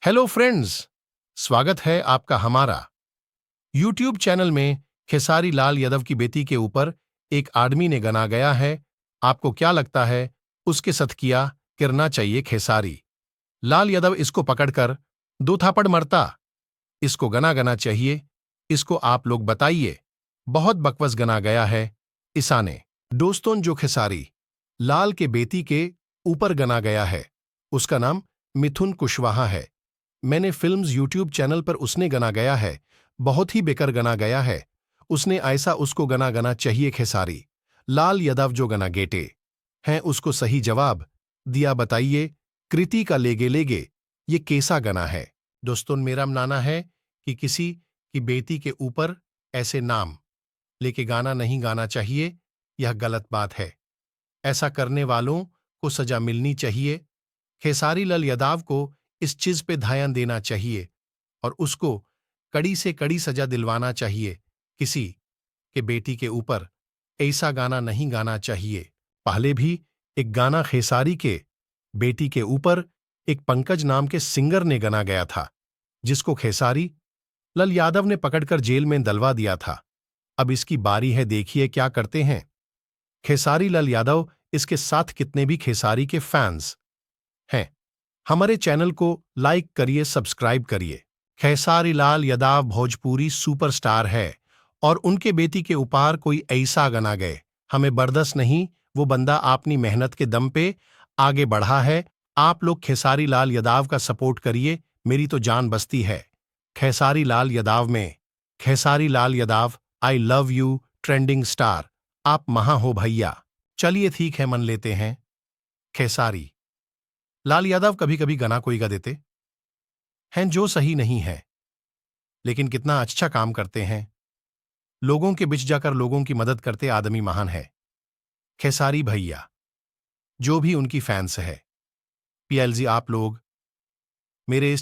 Hello friends, स्वागत है आपका हमारा यूट्यूब चैनल में। खेसारी लाल यादव की बेटी के ऊपर एक आदमी ने गना गया है। आपको क्या लगता है उसके साथ क्या करना चाहिए? खेसारी लाल यादव इसको पकड़कर दो थापड़ मरता, इसको गना गना चाहिए? इसको आप लोग बताइए। बहुत बकवास गना गया है ईसाने। दोस्तों, जो खेसारी लाल के बेटी के ऊपर गना गया है उसका नाम मिथुन कुशवाहा है। मैंने फिल्म्स यूट्यूब चैनल पर उसने गना गया है, बहुत ही बेकार गना गया है। उसने ऐसा उसको गना गना चाहिए। खेसारी लाल यादव जो गना गेटे हैं उसको सही जवाब दिया, बताइए। कृति का लेगे लेगे ये कैसा गना है? दोस्तों, मेरा मानना है कि किसी की बेटी के ऊपर ऐसे नाम लेके गाना नहीं गाना चाहिए। यह गलत बात है। ऐसा करने वालों को सजा मिलनी चाहिए। खेसारी लाल यादव को इस चीज पे ध्यान देना चाहिए और उसको कड़ी से कड़ी सजा दिलवाना चाहिए। किसी के बेटी के ऊपर ऐसा गाना नहीं गाना चाहिए। पहले भी एक गाना खेसारी के बेटी के ऊपर एक पंकज नाम के सिंगर ने गाना गया था, जिसको खेसारी लाल यादव ने पकड़कर जेल में डलवा दिया था। अब इसकी बारी है, देखिए क्या करते हैं खेसारी लाल यादव। इसके साथ कितने भी खेसारी के फैंस हैं, हमारे चैनल को लाइक करिए, सब्सक्राइब करिए। खेसारी लाल यादव भोजपुरी सुपरस्टार है और उनके बेटी के ऊपर कोई ऐसा गना गए हमें बर्दाश्त नहीं। वो बंदा अपनी मेहनत के दम पे आगे बढ़ा है। आप लोग खेसारी लाल यादव का सपोर्ट करिए, मेरी तो जान बसती है खेसारी लाल यादव में। Khesari Lal Yadav, I love you trending star, आप महा हो भैया। चलिए ठीक है, मन लेते हैं। खेसारी लाल यादव कभी कभी गना कोई गा देते हैं जो सही नहीं है, लेकिन कितना अच्छा काम करते हैं। लोगों के बीच जाकर लोगों की मदद करते आदमी महान है खेसारी भैया। जो भी उनकी फैंस है, पीएलजी, आप लोग मेरे इस